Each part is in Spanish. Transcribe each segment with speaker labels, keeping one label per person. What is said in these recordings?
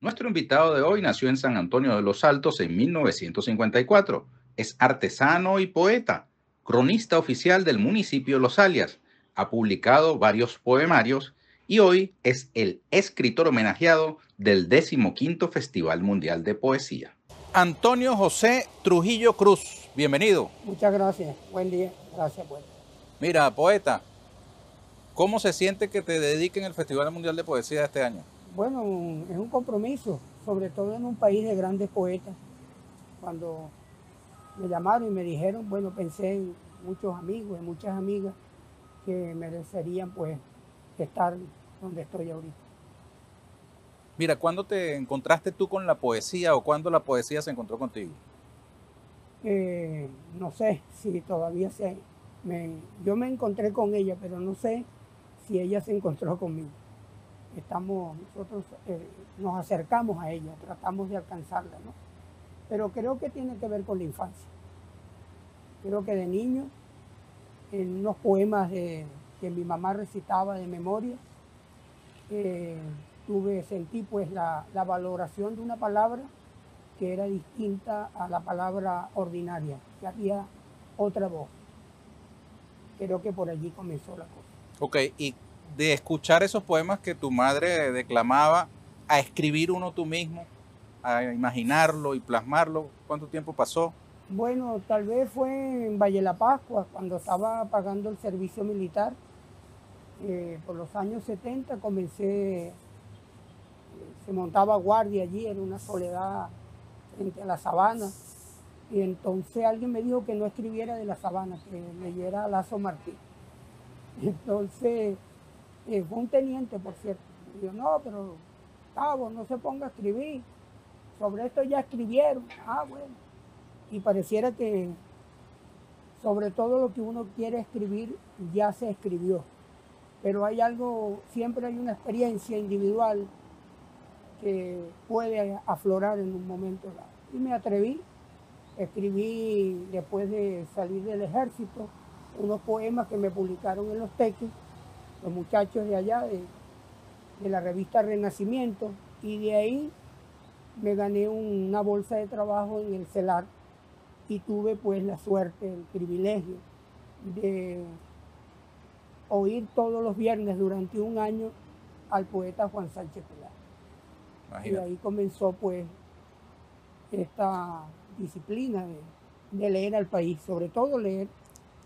Speaker 1: Nuestro invitado de hoy nació en San Antonio de los Altos en 1954. Es artesano y poeta, cronista oficial del municipio Los Alias. Ha publicado varios poemarios y hoy es el escritor homenajeado del 15º Festival Mundial de Poesía. Antonio José Trujillo Cruz, bienvenido.
Speaker 2: Muchas gracias, buen día, gracias pues.
Speaker 1: Mira, poeta, ¿cómo se siente que te dediquen el Festival Mundial de Poesía de este año?
Speaker 2: Bueno, es un compromiso, sobre todo en un país de grandes poetas. Cuando me llamaron y me dijeron, bueno, pensé en muchos amigos, en muchas amigas que merecerían pues estar donde estoy ahorita.
Speaker 1: Mira, ¿cuándo te encontraste tú con la poesía o cuándo la poesía se encontró contigo?
Speaker 2: No sé si todavía yo me encontré con ella, pero no sé si ella se encontró conmigo. Nosotros nos acercamos a ella, tratamos de alcanzarla, ¿no? Pero creo que tiene que ver con la infancia. Creo que de niño, en unos poemas que mi mamá recitaba de memoria, sentí pues la valoración de una palabra que era distinta a la palabra ordinaria, que había otra voz. Creo que por allí comenzó la cosa.
Speaker 1: Ok, y de escuchar esos poemas que tu madre declamaba, a escribir uno tú mismo, a imaginarlo y plasmarlo, ¿cuánto tiempo pasó?
Speaker 2: Bueno, tal vez fue en Valle La Pascua, cuando estaba pagando el servicio militar. Por los años 70 comencé, se montaba guardia allí, era una soledad frente a la sabana. Y entonces alguien me dijo que no escribiera de la sabana, que leyera a Lazo Martín. Entonces, fue un teniente, por cierto. Y yo, no, pero cabo, no se ponga a escribir. Sobre esto ya escribieron. Ah, bueno. Y pareciera que sobre todo lo que uno quiere escribir ya se escribió. Pero hay algo, siempre hay una experiencia individual que puede aflorar en un momento dado. Y me atreví, escribí después de salir del ejército unos poemas que me publicaron en Los Teques, los muchachos de allá, de la revista Renacimiento, y de ahí me gané una bolsa de trabajo en el CELAR y tuve pues la suerte, el privilegio de oír todos los viernes durante un año al poeta Juan Sánchez Peláez. Imagínate. Y ahí comenzó pues esta disciplina de leer al país, sobre todo leer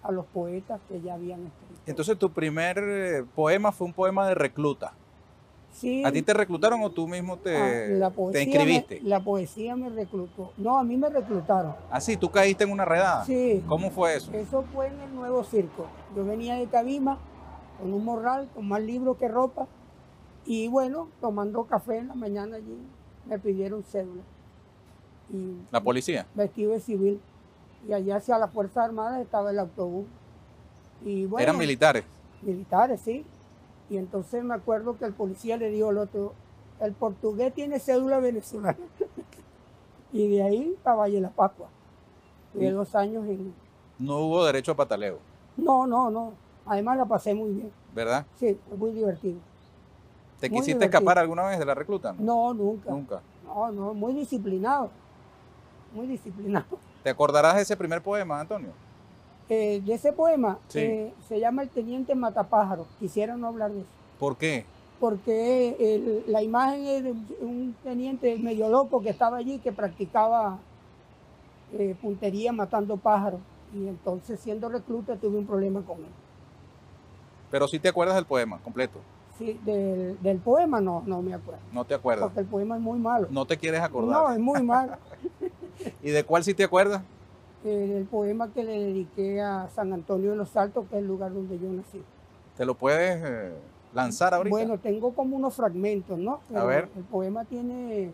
Speaker 2: a los poetas que ya habían escrito.
Speaker 1: Entonces tu primer poema fue un poema de recluta.
Speaker 2: Sí.
Speaker 1: ¿A ti te reclutaron o tú mismo te inscribiste?
Speaker 2: La poesía me reclutó. No, a mí me reclutaron.
Speaker 1: ¿Ah, sí? ¿Tú caíste en una redada?
Speaker 2: Sí.
Speaker 1: ¿Cómo fue eso?
Speaker 2: Eso fue en el Nuevo Circo. Yo venía de Cabima con un morral, con más libros que ropa. Y bueno, tomando café en la mañana allí, me pidieron cédula. Y
Speaker 1: ¿la policía?
Speaker 2: Vestido de civil. Y allá hacia la Fuerza Armada estaba el autobús. Y bueno,
Speaker 1: ¿eran militares?
Speaker 2: Militares, sí. Y entonces me acuerdo que el policía le dijo al otro, el portugués tiene cédula venezolana. Y de ahí a Valle La Pascua. Tuve 2 años en...
Speaker 1: ¿No hubo derecho a pataleo?
Speaker 2: No. Además la pasé muy bien.
Speaker 1: ¿Verdad?
Speaker 2: Sí, fue muy divertido.
Speaker 1: ¿Te quisiste escapar alguna vez de la recluta?
Speaker 2: No, nunca.
Speaker 1: Nunca.
Speaker 2: No, muy disciplinado. Muy disciplinado.
Speaker 1: ¿Te acordarás de ese primer poema, Antonio?
Speaker 2: De ese poema,
Speaker 1: sí.
Speaker 2: Se llama El Teniente Matapájaro. Quisiera no hablar de eso.
Speaker 1: ¿Por qué?
Speaker 2: Porque la imagen es de un teniente medio loco que estaba allí, que practicaba puntería matando pájaros. Y entonces, siendo recluta, tuve un problema con él.
Speaker 1: Pero sí te acuerdas del poema completo.
Speaker 2: Sí, del poema no me acuerdo.
Speaker 1: No te acuerdas.
Speaker 2: Porque el poema es muy malo.
Speaker 1: No te quieres acordar.
Speaker 2: No, es muy malo.
Speaker 1: ¿Y de cuál sí te acuerdas?
Speaker 2: El poema que le dediqué a San Antonio de los Altos, que es el lugar donde yo nací.
Speaker 1: ¿Te lo puedes lanzar ahorita?
Speaker 2: Bueno, tengo como unos fragmentos, ¿no? Pero
Speaker 1: a ver.
Speaker 2: El poema tiene...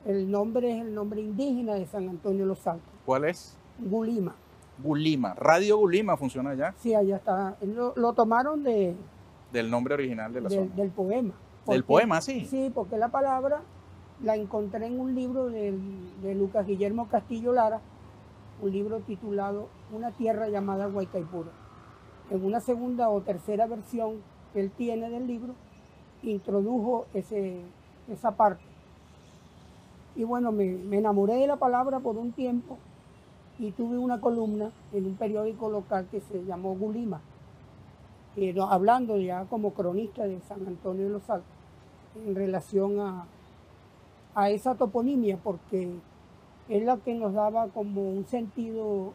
Speaker 2: El nombre es el nombre indígena de San Antonio de los Altos.
Speaker 1: ¿Cuál es?
Speaker 2: Gulima.
Speaker 1: Gulima. Radio Gulima funciona allá.
Speaker 2: Sí, allá está. Lo tomaron
Speaker 1: del nombre original de la zona.
Speaker 2: Del poema.
Speaker 1: ¿Del poema, sí?
Speaker 2: Sí, porque la palabra la encontré en un libro de Lucas Guillermo Castillo Lara, un libro titulado Una tierra llamada Guaycaipuro. En una segunda o tercera versión que él tiene del libro, introdujo esa parte. Y bueno, me enamoré de la palabra por un tiempo y tuve una columna en un periódico local que se llamó Gulima, hablando ya como cronista de San Antonio de los Altos en relación a esa toponimia, porque es la que nos daba como un sentido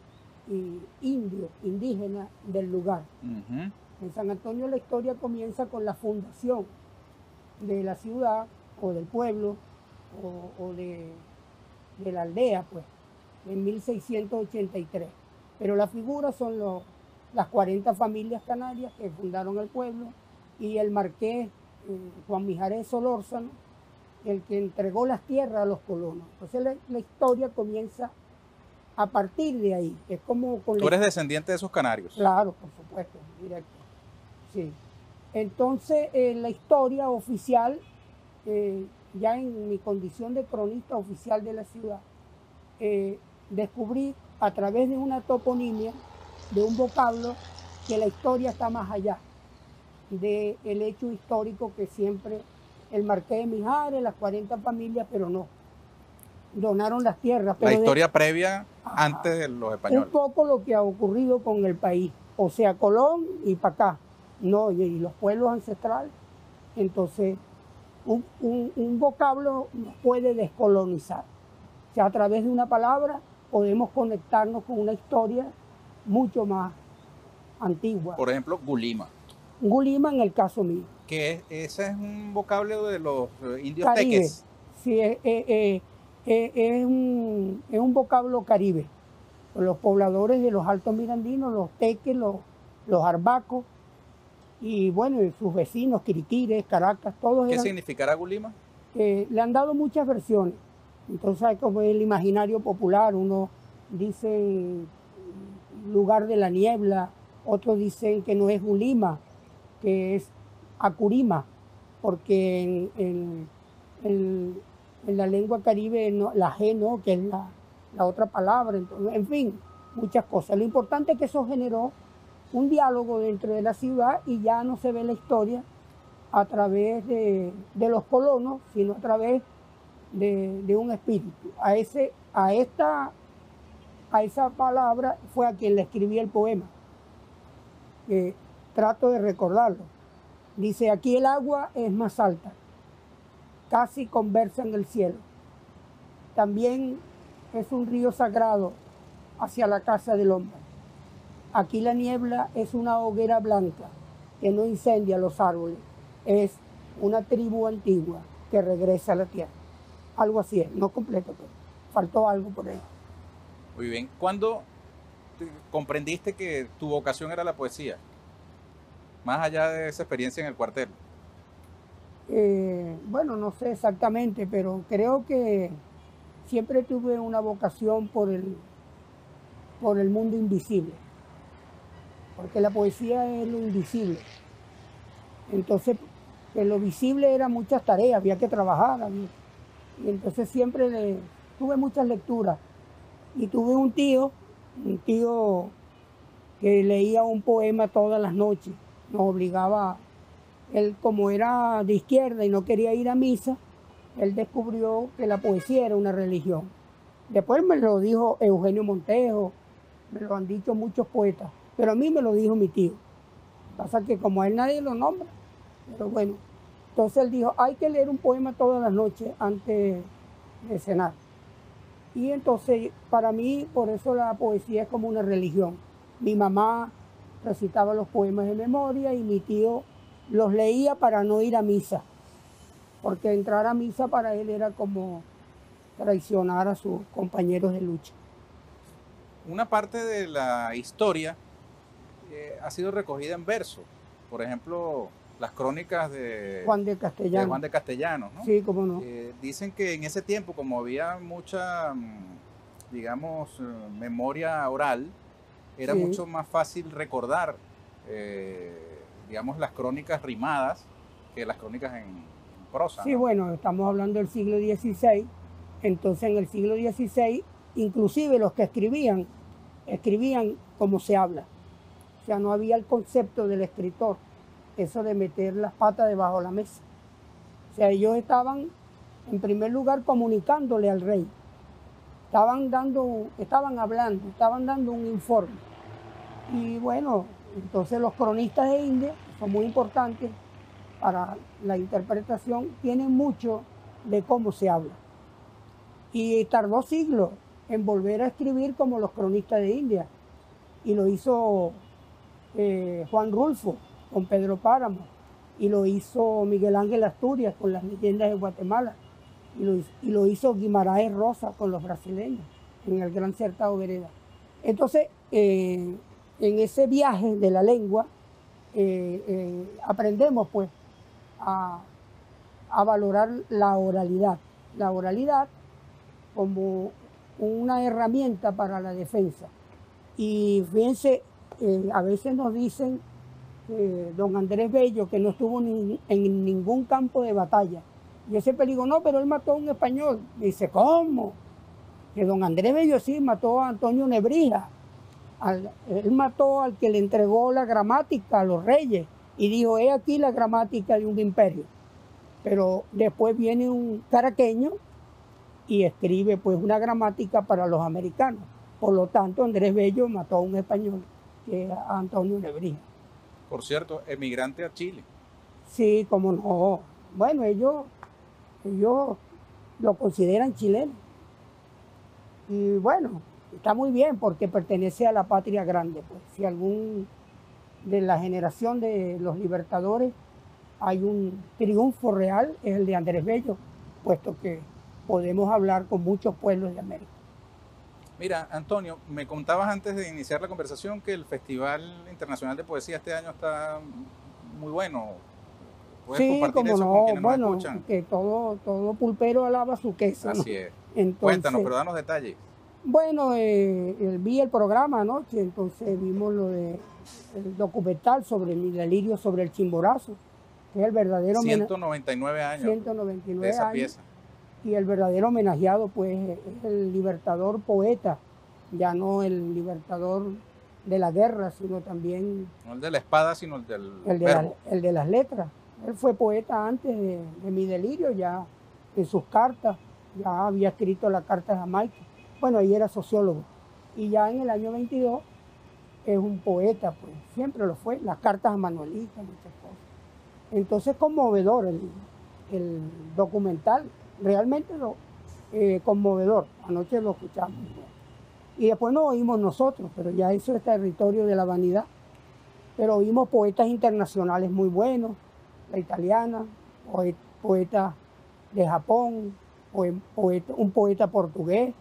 Speaker 2: indio, indígena del lugar. En San Antonio la historia comienza con la fundación de la ciudad o del pueblo o de la aldea, pues, en 1683. Pero las figuras son las 40 familias canarias que fundaron el pueblo y el marqués Juan Mijares Solórzano, el que entregó las tierras a los colonos. Entonces la historia comienza a partir de ahí. Es como con
Speaker 1: ¿Tú eres descendiente de esos canarios?
Speaker 2: Claro, por supuesto, directo. Sí. Entonces la historia oficial, ya en mi condición de cronista oficial de la ciudad, descubrí a través de una toponimia, de un vocablo, que la historia está más allá del hecho histórico que siempre el marqués de Mijares, las 40 familias, pero no, donaron las tierras. Pero
Speaker 1: la historia previa, antes de los españoles.
Speaker 2: Un poco lo que ha ocurrido con el país, o sea, Colón y para acá, no, y los pueblos ancestrales. Entonces, un vocablo nos puede descolonizar. O sea, a través de una palabra podemos conectarnos con una historia mucho más antigua.
Speaker 1: Por ejemplo, Gulima.
Speaker 2: Gulima en el caso mío.
Speaker 1: Que ese es un vocablo de los indios
Speaker 2: Caribe.
Speaker 1: teques.
Speaker 2: Sí, es un vocablo caribe. Los pobladores de los Altos Mirandinos, los teques, los arbacos, y bueno, sus vecinos, Quiriquires, Caracas, todos.
Speaker 1: ¿Qué significará Gulima?
Speaker 2: Le han dado muchas versiones. Entonces, como el imaginario popular, uno dice lugar de la niebla, otros dicen que no es Gulima, que es Acurima, porque en la lengua caribe la G no, que es la otra palabra. Entonces, en fin, muchas cosas. Lo importante es que eso generó un diálogo dentro de la ciudad y ya no se ve la historia a través de los colonos, sino a través de un espíritu. A esa palabra fue a quien le escribí el poema. Trato de recordarlo. Dice: aquí el agua es más alta, casi conversa en el cielo. También es un río sagrado hacia la casa del hombre. Aquí la niebla es una hoguera blanca que no incendia los árboles. Es una tribu antigua que regresa a la tierra. Algo así es, no completo, pero faltó algo por ahí.
Speaker 1: Muy bien. ¿Cuándo comprendiste que tu vocación era la poesía? Más allá de esa experiencia en el cuartel.
Speaker 2: Bueno, no sé exactamente, pero creo que siempre tuve una vocación por el mundo invisible. Porque la poesía es lo invisible. Entonces, en lo visible eran muchas tareas, había que trabajar. Y entonces siempre tuve muchas lecturas. Y tuve un tío que leía un poema todas las noches. Nos obligaba, él como era de izquierda y no quería ir a misa, él descubrió que la poesía era una religión. Después me lo dijo Eugenio Montejo, me lo han dicho muchos poetas, pero a mí me lo dijo mi tío. Pasa que como a él nadie lo nombra, pero bueno. Entonces él dijo: hay que leer un poema todas las noches antes de cenar. Y entonces para mí, por eso la poesía es como una religión. Mi mamá recitaba los poemas de memoria y mi tío los leía para no ir a misa, porque entrar a misa para él era como traicionar a sus compañeros de lucha.
Speaker 1: Una parte de la historia ha sido recogida en verso. Por ejemplo, las crónicas de
Speaker 2: Juan de Castellanos.
Speaker 1: De Juan de Castellanos, ¿no?
Speaker 2: Sí, cómo no.
Speaker 1: Dicen que en ese tiempo, como había mucha, digamos, memoria oral, era mucho más fácil recordar, digamos, las crónicas rimadas que las crónicas en prosa.
Speaker 2: Sí,
Speaker 1: ¿no?
Speaker 2: bueno, estamos hablando del siglo XVI. Entonces, en el siglo XVI, inclusive los que escribían como se habla. O sea, no había el concepto del escritor, eso de meter las patas debajo de la mesa. O sea, ellos estaban en primer lugar comunicándole al rey. Estaban dando un informe. Y bueno, entonces los cronistas de India son muy importantes para la interpretación, tienen mucho de cómo se habla. Y tardó siglos en volver a escribir como los cronistas de India. Y lo hizo Juan Rulfo con Pedro Páramo, y lo hizo Miguel Ángel Asturias con las leyendas de Guatemala, y lo hizo Guimarães Rosa con los brasileños en el Gran Certado Vereda. Entonces, en ese viaje de la lengua, aprendemos pues a valorar la oralidad como una herramienta para la defensa. Y fíjense, a veces nos dicen don Andrés Bello, que no estuvo en ningún campo de batalla. Y ese peligro, no, pero él mató a un español. Dice, ¿cómo? Que don Andrés Bello sí mató a Antonio Nebrija. Él mató al que le entregó la gramática a los reyes y dijo, he aquí la gramática de un imperio. Pero después viene un caraqueño y escribe pues una gramática para los americanos. Por lo tanto, Andrés Bello mató a un español, que era Antonio Nebrija.
Speaker 1: Por cierto, emigrante a Chile.
Speaker 2: Sí, como no. Bueno, ellos lo consideran chileno. Y bueno, está muy bien porque pertenece a la patria grande. Pues. Si algún de la generación de los libertadores hay un triunfo real, es el de Andrés Bello, puesto que podemos hablar con muchos pueblos de América.
Speaker 1: Mira, Antonio, me contabas antes de iniciar la conversación que el Festival Internacional de Poesía este año está muy bueno. ¿Puedes compartir eso con quienes nos escuchan?
Speaker 2: Que todo pulpero alaba su queso, ¿no?
Speaker 1: Así es.
Speaker 2: Entonces,
Speaker 1: cuéntanos, pero danos detalles.
Speaker 2: Bueno, vi el programa anoche, entonces vimos el documental sobre mi delirio sobre el Chimborazo, que es el verdadero
Speaker 1: 199 años
Speaker 2: 199
Speaker 1: de esa
Speaker 2: años,
Speaker 1: pieza.
Speaker 2: Y el verdadero homenajeado pues es el libertador poeta, ya no el libertador de la guerra, sino también...
Speaker 1: No el de la espada, sino el del
Speaker 2: el de las letras. Él fue poeta antes de mi delirio, ya en sus cartas, ya había escrito la Carta de Jamaica. Bueno, ahí era sociólogo. Y ya en el año 22 es un poeta, pues siempre lo fue, las cartas a Manuelita, muchas cosas. Entonces conmovedor el documental, realmente conmovedor. Anoche lo escuchamos. Y después nos oímos nosotros, pero ya eso es territorio de la vanidad. Pero oímos poetas internacionales muy buenos, la italiana, poeta de Japón, un poeta portugués,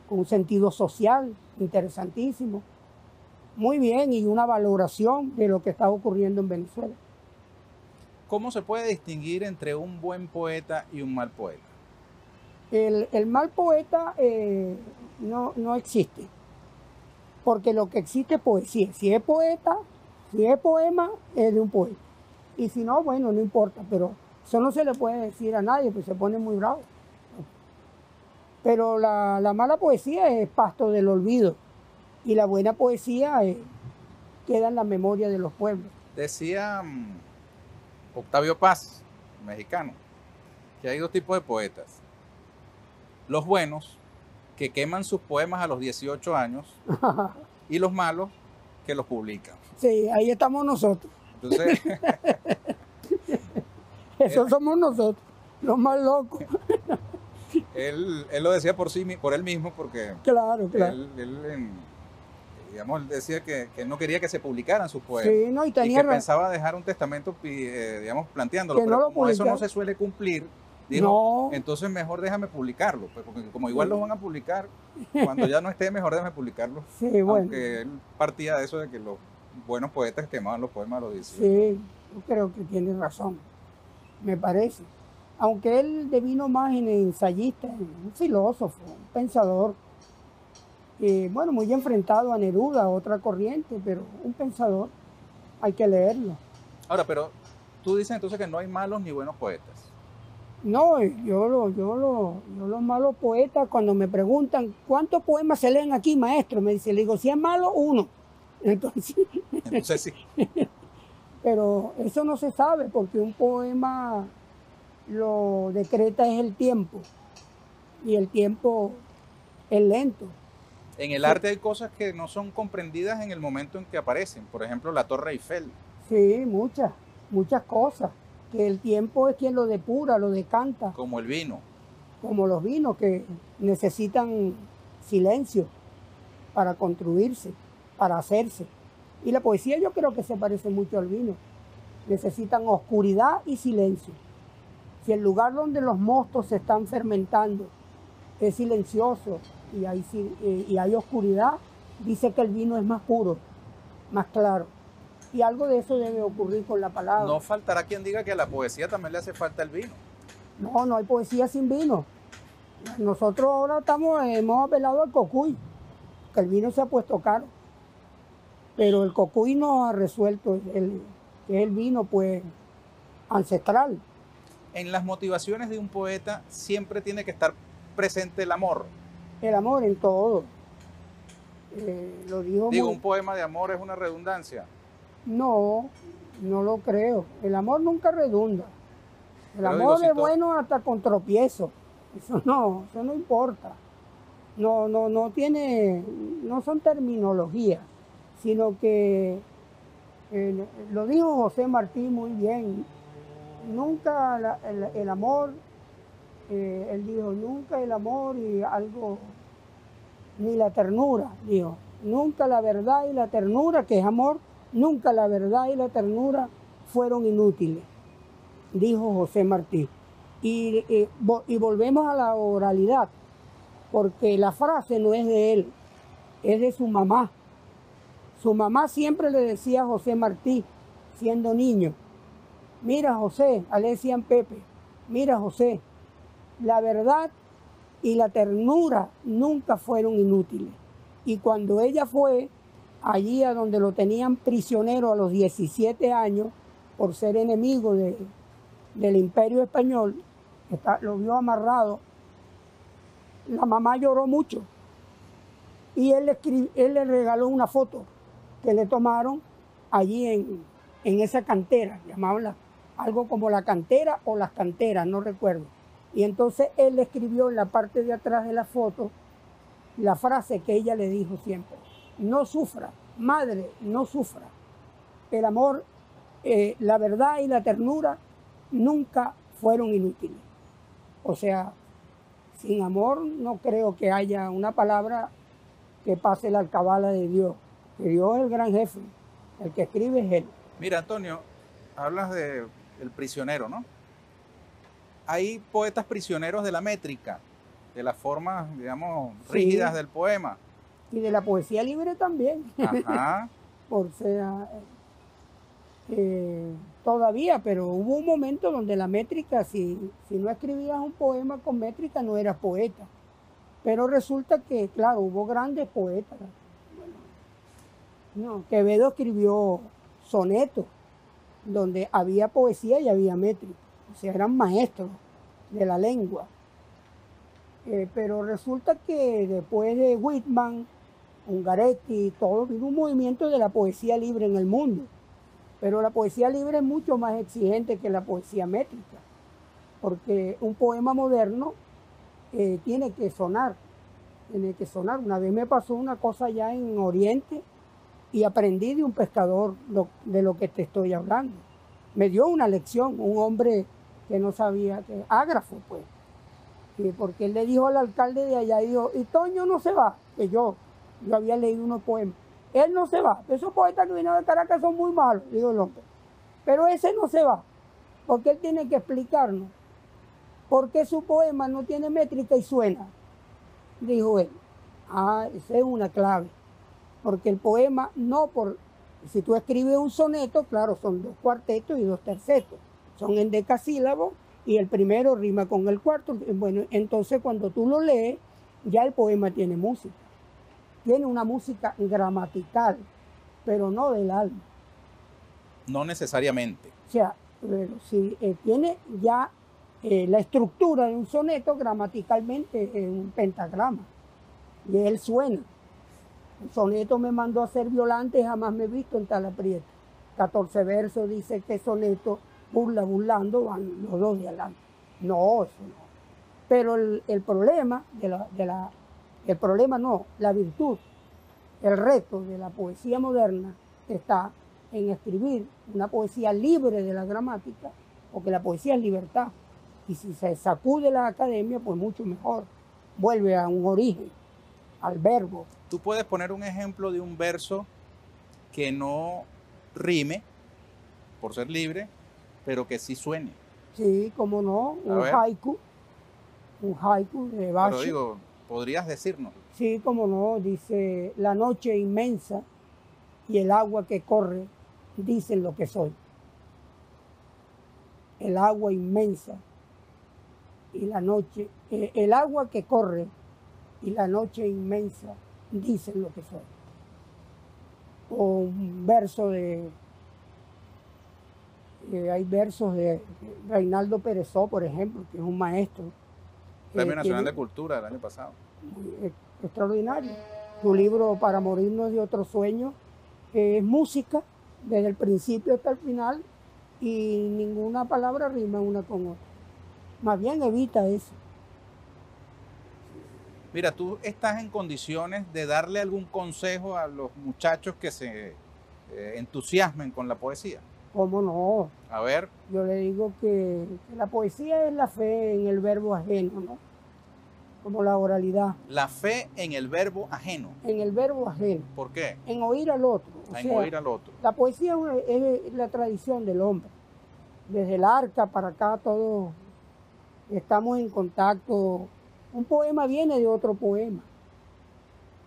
Speaker 2: con un sentido social interesantísimo. Muy bien, y una valoración de lo que está ocurriendo en Venezuela.
Speaker 1: ¿Cómo se puede distinguir entre un buen poeta y un mal poeta?
Speaker 2: El mal poeta no existe, porque lo que existe es poesía. Si es poeta, si es poema, es de un poeta. Y si no, bueno, no importa, pero eso no se le puede decir a nadie, pues se pone muy bravo. Pero la mala poesía es pasto del olvido, y la buena poesía queda en la memoria de los pueblos.
Speaker 1: Decía Octavio Paz, mexicano, que hay dos tipos de poetas. Los buenos, que queman sus poemas a los 18 años, y los malos, que los publican.
Speaker 2: Sí, ahí estamos nosotros.
Speaker 1: Entonces,
Speaker 2: Esos somos nosotros, los más locos.
Speaker 1: Él lo decía por él mismo, porque
Speaker 2: claro.
Speaker 1: Digamos, él decía que no quería que se publicaran sus poemas.
Speaker 2: Sí, no, y que
Speaker 1: pensaba dejar un testamento, digamos, planteándolo, pero no como eso no se suele cumplir, dijo, entonces mejor déjame publicarlo, pues, porque como igual los van a publicar, cuando ya no esté, mejor déjame publicarlo.
Speaker 2: Sí, bueno.
Speaker 1: Aunque él partía de eso de que los buenos poetas quemaban los poemas a los 18.
Speaker 2: Sí, yo creo que tiene razón, me parece. Aunque él devino más en ensayista, un filósofo, un pensador, bueno, muy enfrentado a Neruda, a otra corriente, pero un pensador, hay que leerlo.
Speaker 1: Ahora, pero tú dices entonces que no hay malos ni buenos poetas.
Speaker 2: No, yo los malos poetas, cuando me preguntan, ¿cuántos poemas se leen aquí, maestro? Me dice, le digo, si es malo, uno. Entonces
Speaker 1: sí.
Speaker 2: Pero eso no se sabe, porque un poema lo decreta es el tiempo, y el tiempo es lento.
Speaker 1: En el arte hay cosas que no son comprendidas en el momento en que aparecen, por ejemplo la Torre Eiffel.
Speaker 2: Sí, muchas cosas, que el tiempo es quien lo depura, lo decanta.
Speaker 1: Como el vino.
Speaker 2: Como los vinos, que necesitan silencio para construirse, para hacerse. Y la poesía yo creo que se parece mucho al vino. Necesitan oscuridad y silencio. Si el lugar donde los mostos se están fermentando es silencioso y hay oscuridad, dice que el vino es más puro, más claro. Y algo de eso debe ocurrir con la palabra.
Speaker 1: No faltará quien diga que a la poesía también le hace falta el vino.
Speaker 2: No, no hay poesía sin vino. Nosotros ahora hemos apelado al cocuy, que el vino se ha puesto caro. Pero el cocuy no ha resuelto, que es el vino pues ancestral.
Speaker 1: En las motivaciones de un poeta siempre tiene que estar presente el amor.
Speaker 2: El amor en todo. Lo dijo
Speaker 1: Digo, un poema de amor es una redundancia.
Speaker 2: No, no lo creo. El amor nunca redunda. El amor es bueno hasta con tropiezo. Eso no importa. No tiene, no son terminologías, sino que lo dijo José Martí muy bien. Nunca el amor, él dijo, nunca el amor y algo, ni la ternura, dijo. Nunca la verdad y la ternura, que es amor, nunca la verdad y la ternura fueron inútiles, dijo José Martí. Y volvemos a la oralidad, porque la frase no es de él, es de su mamá. Su mamá siempre le decía a José Martí, siendo niño, mira José, le decían Pepe, mira José, la verdad y la ternura nunca fueron inútiles. Y cuando ella fue allí a donde lo tenían prisionero a los 17 años, por ser enemigo del Imperio Español, lo vio amarrado, la mamá lloró mucho. Y él le regaló una foto que le tomaron allí en esa cantera, llamaban algo como la cantera o las canteras, no recuerdo. Y entonces él le escribió en la parte de atrás de la foto la frase que ella le dijo siempre: no sufra, madre, no sufra. El amor, la verdad y la ternura nunca fueron inútiles. O sea, sin amor no creo que haya una palabra que pase la alcabala de Dios. Que Dios es el gran jefe, el que escribe es él.
Speaker 1: Mira, Antonio, hablas de el prisionero, ¿no? Hay poetas prisioneros de la métrica, de las formas, digamos, rígidas del poema.
Speaker 2: Y de la poesía libre también.
Speaker 1: Ajá.
Speaker 2: Por sea, todavía, pero hubo un momento donde la métrica, si no escribías un poema con métrica, no eras poeta. Pero resulta que, claro, hubo grandes poetas. Bueno, no, Quevedo escribió sonetos, donde había poesía y había métrica. O sea, eran maestros de la lengua. Pero resulta que después de Whitman, Ungaretti, todo, vino un movimiento de la poesía libre en el mundo. Pero la poesía libre es mucho más exigente que la poesía métrica, porque un poema moderno tiene que sonar. Una vez me pasó una cosa allá en Oriente y aprendí de un pescador de lo que te estoy hablando. Me dio una lección, un hombre que no sabía, ágrafo pues, porque él le dijo al alcalde de allá, dijo, y Toño no se va, que yo había leído unos poemas. Él no se va. Esos poetas que vienen de Caracas son muy malos, dijo el hombre. Pero ese no se va, porque él tiene que explicarnos por qué su poema no tiene métrica y suena, dijo él. Esa es una clave. Porque el poema si tú escribes un soneto, claro, son 2 cuartetos y 2 tercetos. Son en decasílabos y el primero rima con el cuarto. Bueno, entonces cuando tú lo lees, ya el poema tiene música. Tiene una música gramatical, pero no del alma.
Speaker 1: No necesariamente.
Speaker 2: O sea, si tiene ya la estructura de un soneto gramaticalmente en un pentagrama. Y él suena. El soneto me mandó a ser Violante, jamás me he visto en tal aprieto. 14 versos, dice que soneto, burlando, van los 2 de adelante. No, eso no. Pero el problema el problema no, la virtud, el reto de la poesía moderna está en escribir una poesía libre de la gramática, porque la poesía es libertad. Y si se sacude la academia, pues mucho mejor. Vuelve a un origen, al verbo.
Speaker 1: Tú puedes poner un ejemplo de un verso que no rime, por ser libre, pero que sí suene.
Speaker 2: Sí, cómo no, un haiku de Basho.
Speaker 1: Pero digo, ¿podrías decirnos?
Speaker 2: Sí, cómo no, dice, la noche inmensa y el agua que corre dicen lo que soy. El agua inmensa y la noche, el agua que corre y la noche inmensa dicen lo que soy. O un verso hay versos de Reinaldo Perezó, por ejemplo, que es un maestro.
Speaker 1: Premio Nacional de Cultura del año pasado.
Speaker 2: Extraordinario. Su libro Para morirnos de otro sueño es música desde el principio hasta el final y ninguna palabra rima una con otra. Más bien evita eso.
Speaker 1: Mira, ¿tú estás en condiciones de darle algún consejo a los muchachos que se entusiasmen con la poesía?
Speaker 2: ¿Cómo no?
Speaker 1: A ver.
Speaker 2: Yo le digo que la poesía es la fe en el verbo ajeno, ¿no? Como la oralidad.
Speaker 1: La fe en el verbo ajeno.
Speaker 2: En el verbo ajeno.
Speaker 1: ¿Por qué?
Speaker 2: En oír al otro.
Speaker 1: Oír al otro.
Speaker 2: La poesía es la tradición del hombre. Desde el arca para acá todos estamos en contacto. Un poema viene de otro poema.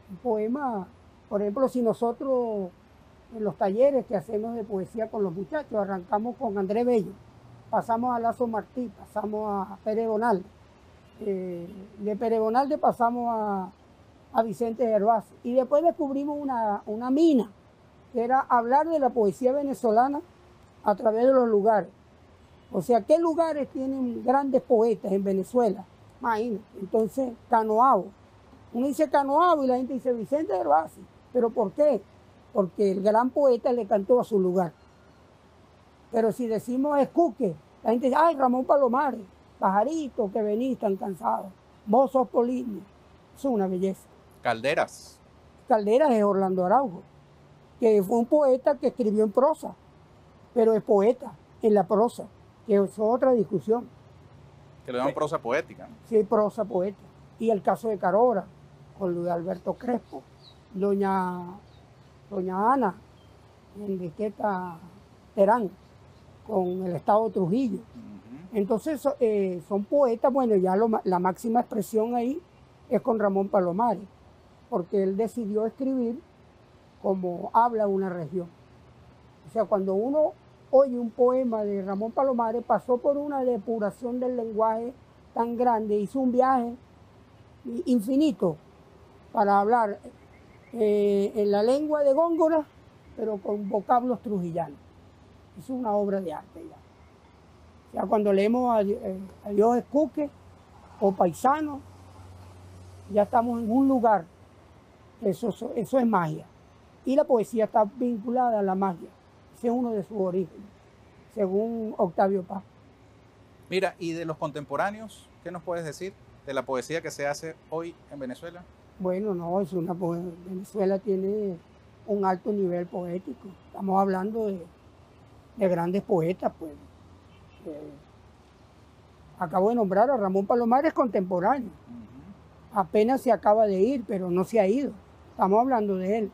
Speaker 2: Un poema, por ejemplo, si nosotros en los talleres que hacemos de poesía con los muchachos, arrancamos con Andrés Bello, pasamos a Lazo Martí, pasamos a Pere Bonalde. De Pere Bonalde pasamos a Vicente Gervás y después descubrimos una mina, que era hablar de la poesía venezolana a través de los lugares. O sea, ¿qué lugares tienen grandes poetas en Venezuela? Imagínate. Entonces, Canoabo. Uno dice Canoabo y la gente dice Vicente Gervás. ¿Pero por qué? Porque el gran poeta le cantó a su lugar. Pero si decimos Escuque, la gente dice, ay, Ramón Palomares, pajarito que venís tan cansado, vos sos Polinio. Es una belleza.
Speaker 1: Calderas.
Speaker 2: Calderas es Orlando Araujo, que fue un poeta que escribió en prosa, pero es poeta en la prosa, que es otra discusión.
Speaker 1: Que le llaman prosa poética, ¿no?
Speaker 2: Sí, prosa poética. Y el caso de Carora, con Luis Alberto Crespo, doña Ana Enriqueta Terán, con el Estado de Trujillo. Entonces son poetas, bueno, ya la máxima expresión ahí es con Ramón Palomares, porque él decidió escribir como habla una región. O sea, cuando uno oye un poema de Ramón Palomares, pasó por una depuración del lenguaje tan grande, hizo un viaje infinito para hablar en la lengua de Góngora, pero con vocablos trujillanos. Es una obra de arte ya. O sea, cuando leemos a Dios Escuque o Paisano, ya estamos en un lugar. Eso es magia. Y la poesía está vinculada a la magia. Ese es uno de sus orígenes, según Octavio Paz.
Speaker 1: Mira, y de los contemporáneos, ¿qué nos puedes decir de la poesía que se hace hoy en Venezuela?
Speaker 2: Bueno, no, Venezuela tiene un alto nivel poético. Estamos hablando de grandes poetas, pues. Acabo de nombrar a Ramón Palomares, contemporáneo. Apenas se acaba de ir, pero no se ha ido. Estamos hablando de él.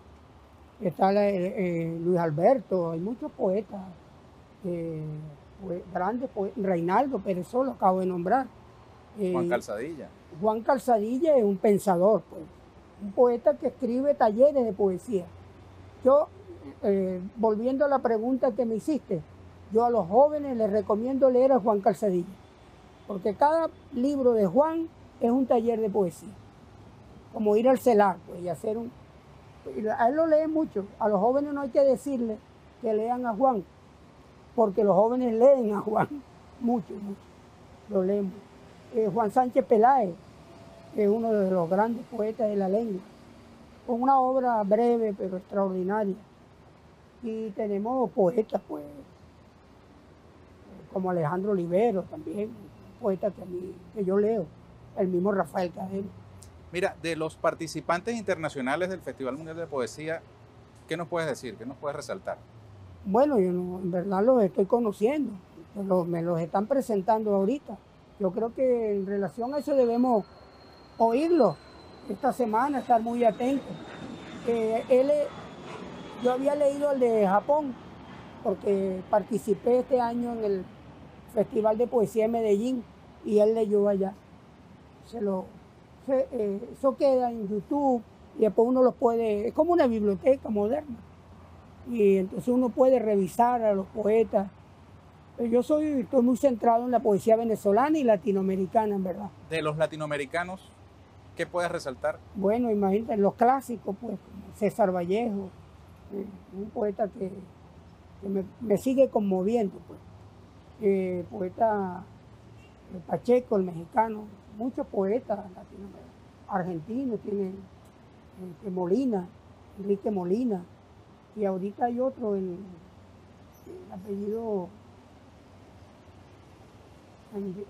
Speaker 2: Está Luis Alberto, hay muchos poetas, grandes poetas. Reinaldo Perezó, lo acabo de nombrar.
Speaker 1: Juan Calzadilla.
Speaker 2: Juan Calzadilla es un pensador, pues, un poeta que escribe talleres de poesía. Yo, volviendo a la pregunta que me hiciste, yo a los jóvenes les recomiendo leer a Juan Calzadilla, porque cada libro de Juan es un taller de poesía, como ir al CELAR, pues, y hacer a él lo leen mucho. A los jóvenes no hay que decirle que lean a Juan, porque los jóvenes leen a Juan, mucho, lo leen. Juan Sánchez Peláez es uno de los grandes poetas de la lengua, con una obra breve pero extraordinaria. Y tenemos poetas, pues, como Alejandro Olivero también, poetas que yo leo, el mismo Rafael Cadena.
Speaker 1: Mira, de los participantes internacionales del Festival Mundial de Poesía, ¿qué nos puedes decir? ¿Qué nos puedes resaltar?
Speaker 2: Bueno, yo no, en verdad los estoy conociendo, me los están presentando ahorita. Yo creo que en relación a eso debemos oírlos esta semana, estar muy atentos. Yo había leído el de Japón, porque participé este año en el Festival de Poesía de Medellín y él leyó allá. Eso queda en YouTube y después uno lo puede, es como una biblioteca moderna. Y entonces uno puede revisar a los poetas. Yo estoy muy centrado en la poesía venezolana y latinoamericana, en verdad.
Speaker 1: De los latinoamericanos, ¿qué puedes resaltar?
Speaker 2: Bueno, imagínate, los clásicos, pues, César Vallejo, un poeta que me sigue conmoviendo, pues. Poeta Pacheco, el mexicano, muchos poetas latinoamericanos, argentinos, tienen Molina, Enrique Molina, y ahorita hay otro, el apellido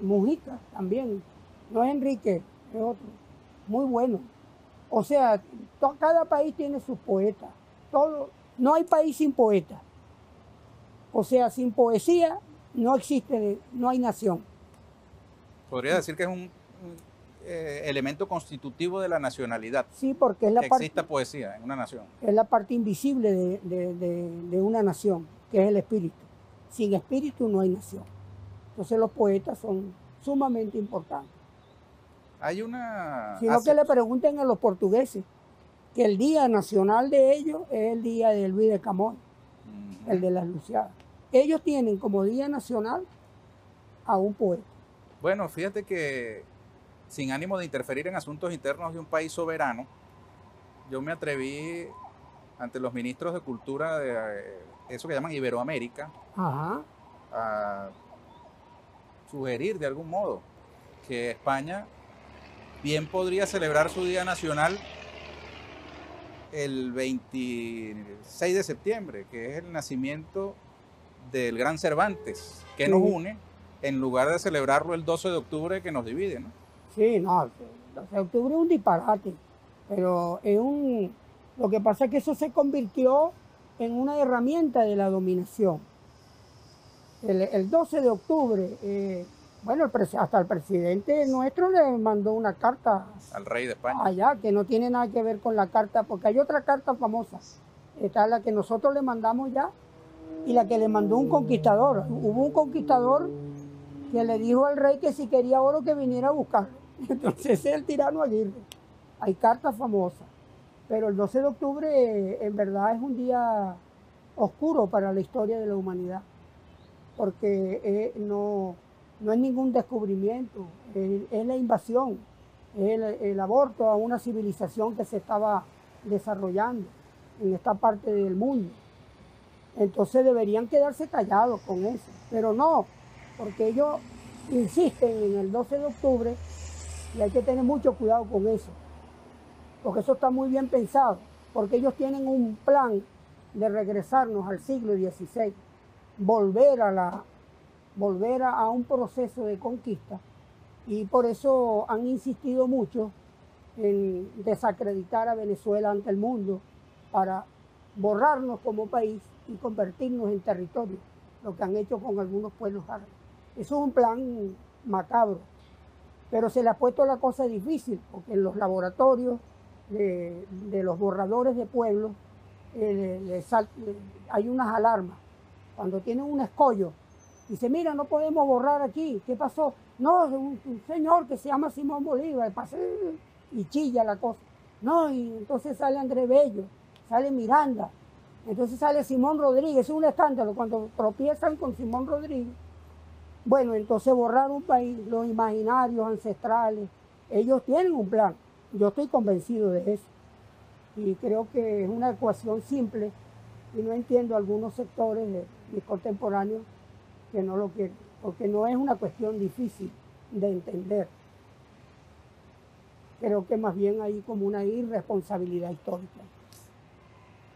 Speaker 2: Mujica también, no es Enrique, es otro, muy bueno. O sea, cada país tiene sus poetas, no hay país sin poeta. O sea, sin poesía no existe, no hay nación.
Speaker 1: Podría decir que es un elemento constitutivo de la nacionalidad.
Speaker 2: Sí, porque es la
Speaker 1: parte, exista poesía en una nación.
Speaker 2: Es la parte invisible de una nación, que es el espíritu. Sin espíritu no hay nación. Entonces los poetas son sumamente importantes.
Speaker 1: Hay una...
Speaker 2: Sino que le pregunten a los portugueses, que el día nacional de ellos es el día de Luis de Camões, el de las Luciadas. Ellos tienen como día nacional a un poeta.
Speaker 1: Bueno, fíjate que sin ánimo de interferir en asuntos internos de un país soberano, yo me atreví ante los ministros de Cultura de eso que llaman Iberoamérica,
Speaker 2: ajá,
Speaker 1: a sugerir de algún modo que España bien podría celebrar su Día Nacional el 26 de septiembre, que es el nacimiento del gran Cervantes, que nos une, en lugar de celebrarlo el 12 de octubre que nos divide, ¿no?
Speaker 2: Sí, no, el 12 de octubre es un disparate, pero lo que pasa es que eso se convirtió en una herramienta de la dominación. El 12 de octubre, bueno, hasta el presidente nuestro le mandó una carta
Speaker 1: al rey de España
Speaker 2: allá, que no tiene nada que ver con la carta, porque hay otra carta famosa, está la que nosotros le mandamos ya y la que le mandó un conquistador. Hubo un conquistador que le dijo al rey que si quería oro que viniera a buscarlo. Entonces ese es el tirano Aguirre. Hay cartas famosas, pero el 12 de octubre en verdad es un día oscuro para la historia de la humanidad, porque no es ningún descubrimiento, es la invasión, es el aborto a una civilización que se estaba desarrollando en esta parte del mundo. Entonces deberían quedarse callados con eso, pero no, porque ellos insisten en el 12 de octubre y hay que tener mucho cuidado con eso, porque eso está muy bien pensado, porque ellos tienen un plan de regresarnos al siglo XVI, volver a un proceso de conquista, y por eso han insistido mucho en desacreditar a Venezuela ante el mundo para borrarnos como país y convertirnos en territorio, lo que han hecho con algunos pueblos árabes. Eso es un plan macabro, pero se le ha puesto la cosa difícil, porque en los laboratorios de los borradores de pueblos hay unas alarmas. Cuando tienen un escollo, dice, mira, no podemos borrar aquí. ¿Qué pasó? No, un señor que se llama Simón Bolívar, y chilla la cosa. No, y entonces sale Andrés Bello, sale Miranda, entonces sale Simón Rodríguez. Es un escándalo cuando tropiezan con Simón Rodríguez. Bueno, entonces borrar un país, los imaginarios ancestrales, ellos tienen un plan. Yo estoy convencido de eso. Y creo que es una ecuación simple y no entiendo algunos sectores de mis contemporáneos que no lo quieren, porque no es una cuestión difícil de entender. Creo que más bien hay como una irresponsabilidad histórica.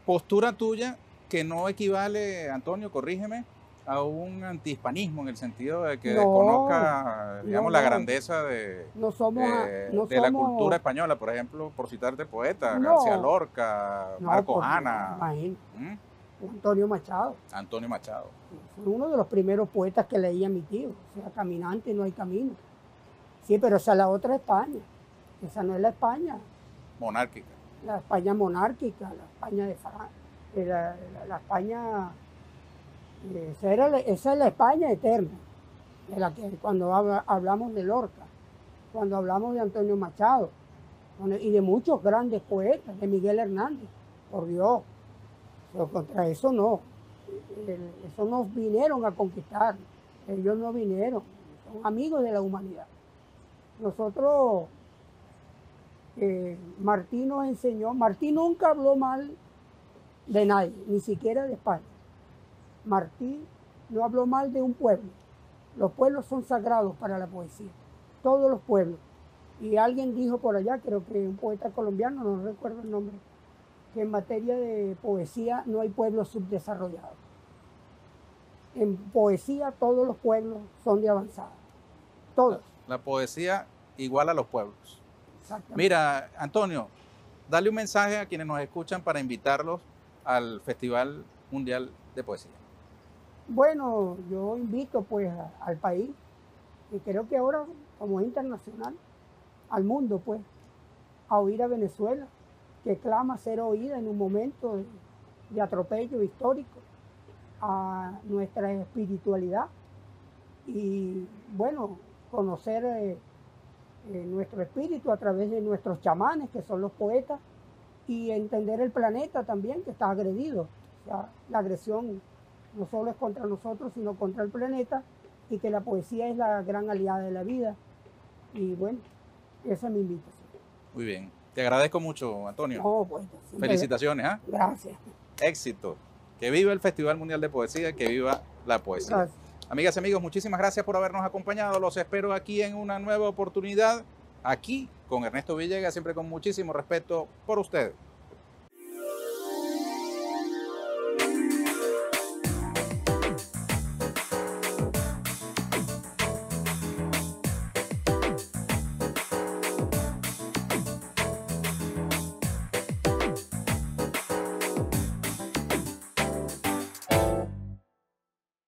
Speaker 1: Postura tuya que no equivale, Antonio, corrígeme,
Speaker 3: a un antihispanismo en el sentido de que
Speaker 2: No,
Speaker 3: desconozca, digamos, la
Speaker 2: no.
Speaker 3: grandeza de,
Speaker 2: No somos, no
Speaker 3: de la
Speaker 2: somos,
Speaker 3: cultura española, por ejemplo, por citarte poetas, García
Speaker 2: no,
Speaker 3: Lorca,
Speaker 2: no,
Speaker 3: Marcos
Speaker 2: porque,
Speaker 3: Ana,
Speaker 2: imagínate,
Speaker 3: ¿m?
Speaker 2: Antonio Machado.
Speaker 3: Antonio Machado.
Speaker 2: Fue uno de los primeros poetas que leía mi tío. O sea, caminante no hay camino. Sí, pero esa es la otra España. Esa no es la España.
Speaker 3: Monárquica.
Speaker 2: La España monárquica, la España de Francia, la España, esa es la España eterna, de la que cuando hablamos de Lorca, cuando hablamos de Antonio Machado, y de muchos grandes poetas, de Miguel Hernández, por Dios, pero contra eso no, eso nos vinieron a conquistar, ellos no vinieron, son amigos de la humanidad. Nosotros... Martí nos enseñó, Martí nunca habló mal de nadie, ni siquiera de España. Martí no habló mal de un pueblo. Los pueblos son sagrados para la poesía, todos los pueblos. Y alguien dijo por allá, creo que un poeta colombiano, no recuerdo el nombre, que en materia de poesía no hay pueblos subdesarrollados. En poesía todos los pueblos son de avanzada, todos.
Speaker 3: La poesía igual a los pueblos.
Speaker 2: Exactamente.
Speaker 3: Mira, Antonio, dale un mensaje a quienes nos escuchan para invitarlos al Festival Mundial de Poesía.
Speaker 2: Bueno, yo invito pues al país, y creo que ahora como es internacional, al mundo pues, a oír a Venezuela, que clama ser oída en un momento de atropello histórico a nuestra espiritualidad y bueno, conocer nuestro espíritu a través de nuestros chamanes, que son los poetas, y entender el planeta también, que está agredido. O sea, la agresión no solo es contra nosotros, sino contra el planeta, y que la poesía es la gran aliada de la vida. Y bueno, esa es mi invitación.
Speaker 3: Muy bien. Te agradezco mucho, Antonio.
Speaker 2: No, pues,
Speaker 3: felicitaciones. ¿Eh?
Speaker 2: Gracias.
Speaker 3: Éxito. Que viva el Festival Mundial de Poesía, que viva la poesía.
Speaker 2: Gracias.
Speaker 3: Amigas y amigos, muchísimas gracias por habernos acompañado. Los espero aquí en una nueva oportunidad, aquí con Ernesto Villegas, siempre con muchísimo respeto por ustedes.